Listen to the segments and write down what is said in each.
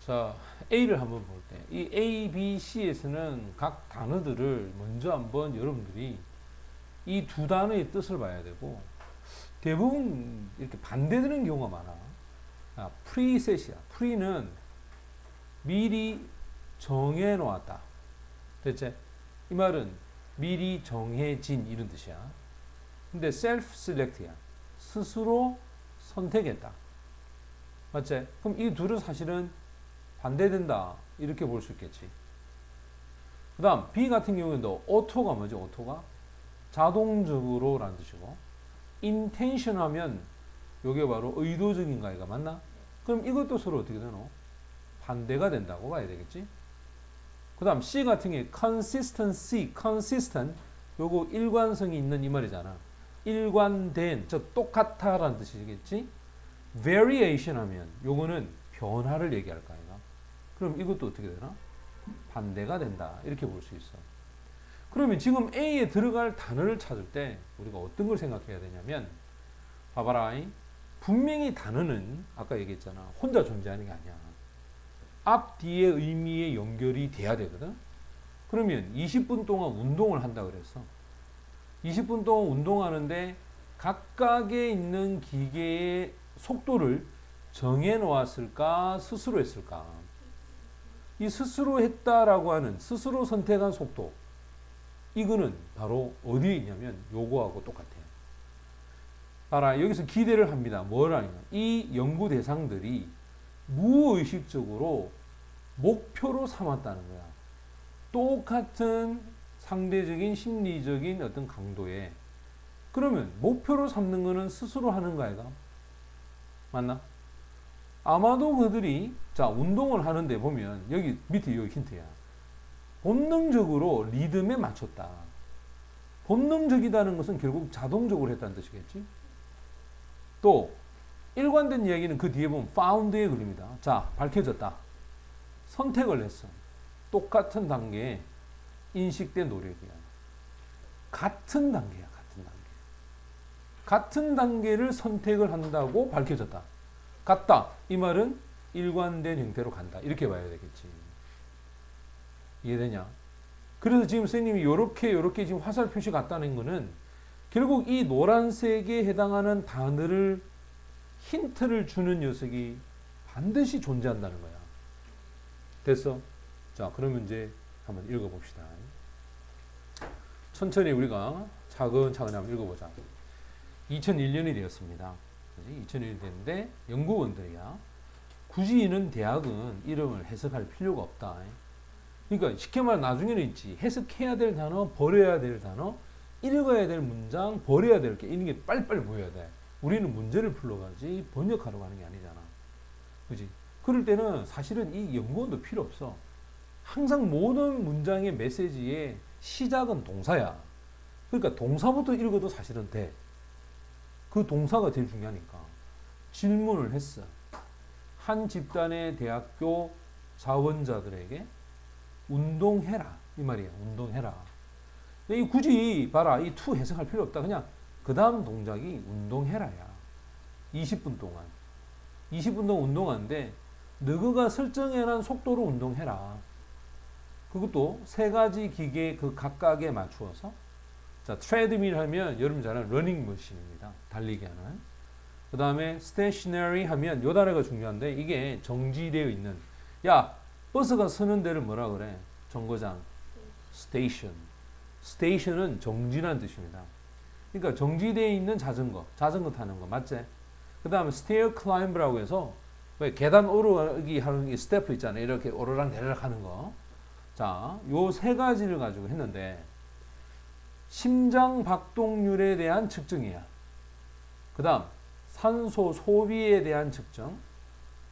자, A를 한번 볼 때, 이 A, B, C에서는 각 단어들을 먼저 한번 여러분들이 이 두 단어의 뜻을 봐야 되고, 대부분 이렇게 반대되는 경우가 많아. preset이야. pre는 미리 정해 놓았다. 됐지? 이 말은 미리 정해진 이런 뜻이야. 근데 self-select야. 스스로 선택했다. 맞지? 그럼 이 둘은 사실은 반대된다. 이렇게 볼 수 있겠지. 그 다음 B 같은 경우에도 auto가 뭐지? auto가 자동적으로 라는 뜻이고, intention 하면 이게 바로 의도적인가가 맞나? 그럼 이것도 서로 어떻게 되노? 반대가 된다고 봐야 되겠지. 그 다음 C 같은 경우에 consistency, consistent 요거 일관성이 있는 이 말이잖아. 일관된, 즉 똑같아 라는 뜻이겠지. variation 하면 요거는 변화를 얘기할 거 아이가. 그럼 이것도 어떻게 되나? 반대가 된다. 이렇게 볼 수 있어. 그러면 지금 A에 들어갈 단어를 찾을 때 우리가 어떤 걸 생각해야 되냐면, 봐봐라. 분명히 단어는 아까 얘기했잖아. 혼자 존재하는 게 아니야. 앞, 뒤의 의미에 연결이 돼야 되거든. 그러면 20분 동안 운동을 한다 그랬어. 20분 동안 운동하는데 각각에 있는 기계의 속도를 정해 놓았을까? 스스로 했을까? 이 스스로 했다라고 하는, 스스로 선택한 속도, 이거는 바로 어디에 있냐면 요거하고 똑같아요. 봐라, 여기서 기대를 합니다. 뭐라냐? 이 연구 대상들이 무의식적으로 목표로 삼았다는 거야. 똑같은 상대적인 심리적인 어떤 강도에. 그러면 목표로 삼는 거는 스스로 하는 거 아이가? 맞나? 아마도 그들이 자 운동을 하는데 보면 여기 밑에 여기 힌트야. 본능적으로 리듬에 맞췄다. 본능적이다는 것은 결국 자동적으로 했다는 뜻이겠지. 또 일관된 이야기는 그 뒤에 보면 found에 걸립니다. 자, 밝혀졌다. 선택을 했어. 똑같은 단계에 인식된 노력이야. 같은 단계야, 같은 단계. 같은 단계를 선택을 한다고 밝혀졌다. 같다. 이 말은 일관된 형태로 간다. 이렇게 봐야 되겠지. 이해되냐? 그래서 지금 선생님이 요렇게 지금 화살 표시 같다는 거는 결국 이 노란색에 해당하는 단어를 힌트를 주는 녀석이 반드시 존재한다는 거야. 됐어? 자, 그러면 이제 한번 읽어봅시다. 천천히 우리가 차근차근 한번 읽어보자. 2001년이 되었습니다. 2001년이 됐는데 연구원들이야. 굳이 이는 대학은 이름을 해석할 필요가 없다. 그러니까 쉽게 말해 나중에는 있지. 해석해야 될 단어, 버려야 될 단어, 읽어야 될 문장, 버려야 될 게 있는 게 빨리빨리 보여야 돼. 우리는 문제를 풀러가지 번역하러 가는 게 아니잖아. 그지? 그럴 때는 사실은 이 연구원도 필요 없어. 항상 모든 문장의 메시지의 시작은 동사야. 그러니까 동사부터 읽어도 사실은 돼. 그 동사가 제일 중요하니까. 질문을 했어. 한 집단의 대학교 자원자들에게 운동해라. 이 말이야. 운동해라. 이 굳이 봐라. 이 to 해석할 필요 없다. 그냥 그 다음 동작이 운동해라야. 20분 동안. 20분 동안 운동하는데 너가 설정해놓은 속도로 운동해라. 그것도 세 가지 기계 그 각각에 맞추어서. 자, 트레드밀 하면 여러분 잘 아는 러닝머신입니다. 달리기 하는. 그 다음에 스테이셔너리 하면 요 단어가 중요한데 이게 정지되어 있는. 야, 버스가 서는 데를 뭐라 그래? 정거장. 스테이션. 스테이션은 정지라는 뜻입니다. 그러니까 정지되어 있는 자전거 타는 거 맞지? 그 다음에 스테어 클라임브라고 해서 왜 계단 오르기 하는 이 스태프 있잖아요. 이렇게 오르락 내리락 하는 거. 자, 요 세 가지를 가지고 했는데 심장 박동률에 대한 측정이야. 그 다음 산소 소비에 대한 측정,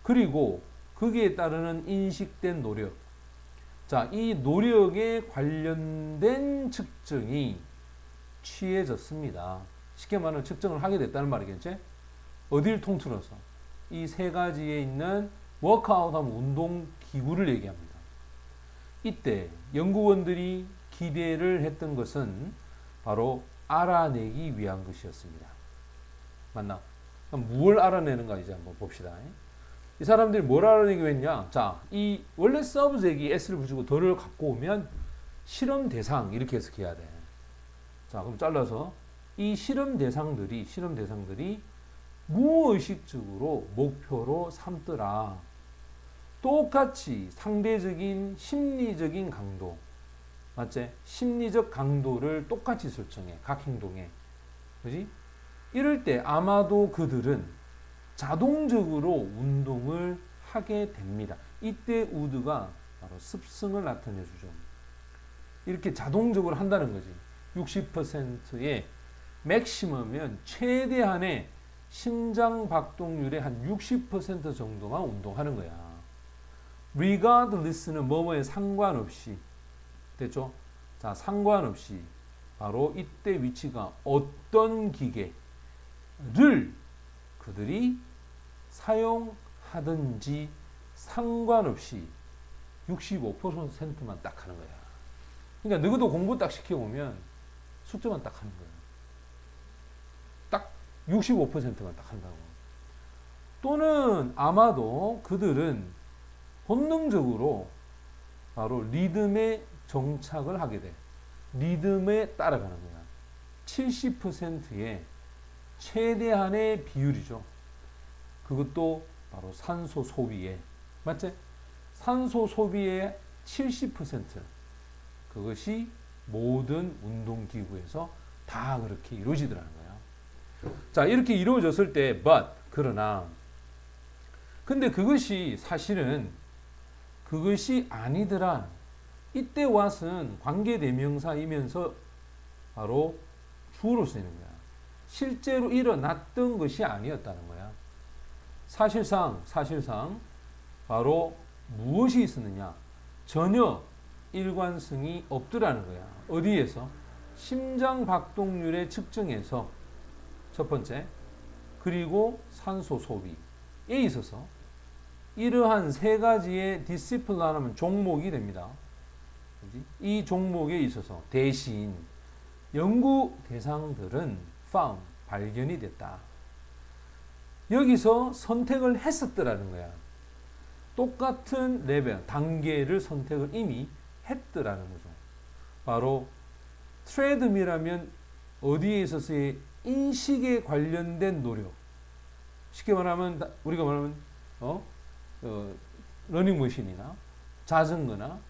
그리고 거기에 따르는 인식된 노력. 자, 이 노력에 관련된 측정이 취해졌습니다. 쉽게 말하면 측정을 하게 됐다는 말이겠지? 어딜 통틀어서? 이 세 가지에 있는 워크아웃 하면 운동 기구를 얘기합니다. 이때 연구원들이 기대를 했던 것은 바로 알아내기 위한 것이었습니다. 맞나? 그럼 무엇을 알아내는가 이제 한번 봅시다. 이 사람들이 뭐라고 얘기했냐? 자, 이 원래 서브젝이 s를 붙이고 더를 갖고 오면 실험 대상 이렇게 해석해야 돼. 자, 그럼 잘라서 이 실험 대상들이 무의식적으로 목표로 삼더라. 똑같이 상대적인 심리적인 강도, 맞지? 심리적 강도를 똑같이 설정해. 각 행동에. 그지? 이럴 때 아마도 그들은 자동적으로 운동을 하게 됩니다. 이때 우드가 바로 습성을 나타내 주죠. 이렇게 자동적으로 한다는 거지. 60%의 맥시멈이면 최대한의 심장 박동률의 한 60% 정도만 운동하는 거야. regardless는 뭐뭐에 상관없이. 됐죠? 자, 상관없이 바로 이때 위치가 어떤 기계를 그들이 사용하든지 상관없이 65%만 딱 하는 거야. 그러니까 너희도 공부 딱 시켜보면 숙제만 딱 하는 거야. 딱 65%만 딱 한다고. 또는 아마도 그들은 본능적으로 바로 리듬에 정착을 하게 돼. 리듬에 따라가는 거야. 70%의 최대한의 비율이죠. 그것도 바로 산소 소비에, 맞지? 산소 소비의 70%. 그것이 모든 운동기구에서 다 그렇게 이루어지더라는 거야. 자, 이렇게 이루어졌을 때, 그러나, 근데 그것이 사실은 그것이 아니더라. 이때 what은 관계대명사이면서 바로 주어로 쓰이는 거야. 실제로 일어났던 것이 아니었다는 거야. 사실상 바로 무엇이 있었느냐? 전혀 일관성이 없더라는 거야. 어디에서? 심장 박동률의 측정에서 첫 번째, 그리고 산소 소비에 있어서 이러한 세 가지의 디시플린하면 종목이 됩니다. 이 종목에 있어서 대신 연구 대상들은 found, 발견이 됐다. 여기서 선택을 했었더라는 거야. 똑같은 레벨, 단계를 선택을 이미 했더라는 거죠. 바로 트레드밀하면 어디에 있어서의 인식에 관련된 노력. 쉽게 말하면 우리가 말하면 러닝머신이나 자전거나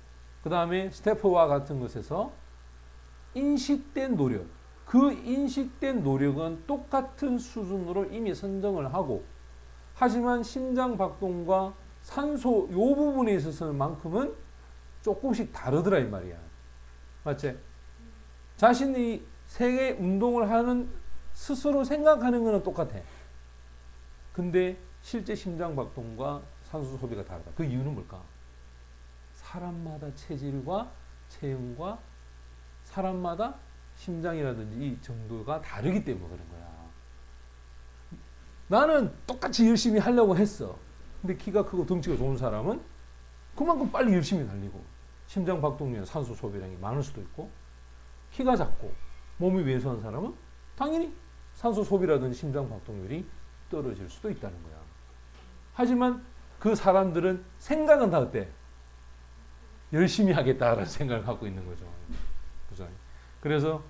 그 다음에 스태퍼와 같은 것에서 인식된 노력. 그 인식된 노력은 똑같은 수준으로 이미 선정을 하고, 하지만 심장 박동과 산소 요 부분에 있어서는 만큼은 조금씩 다르더라 이 말이야. 맞지? 자신이 세계 운동을 하는 스스로 생각하는 거는 똑같아. 근데 실제 심장 박동과 산소 소비가 다르다. 그 이유는 뭘까? 사람마다 체질과 체형과 사람마다 심장이라든지 이 정도가 다르기 때문에 그런 거야. 나는 똑같이 열심히 하려고 했어. 근데 키가 크고 덩치가 좋은 사람은 그만큼 빨리 열심히 달리고 심장 박동률, 산소 소비량이 많을 수도 있고, 키가 작고 몸이 왜소한 사람은 당연히 산소 소비라든지 심장 박동률이 떨어질 수도 있다는 거야. 하지만 그 사람들은 생각은 다 어때? 열심히 하겠다라는 생각을 갖고 있는 거죠. 그죠? 그래서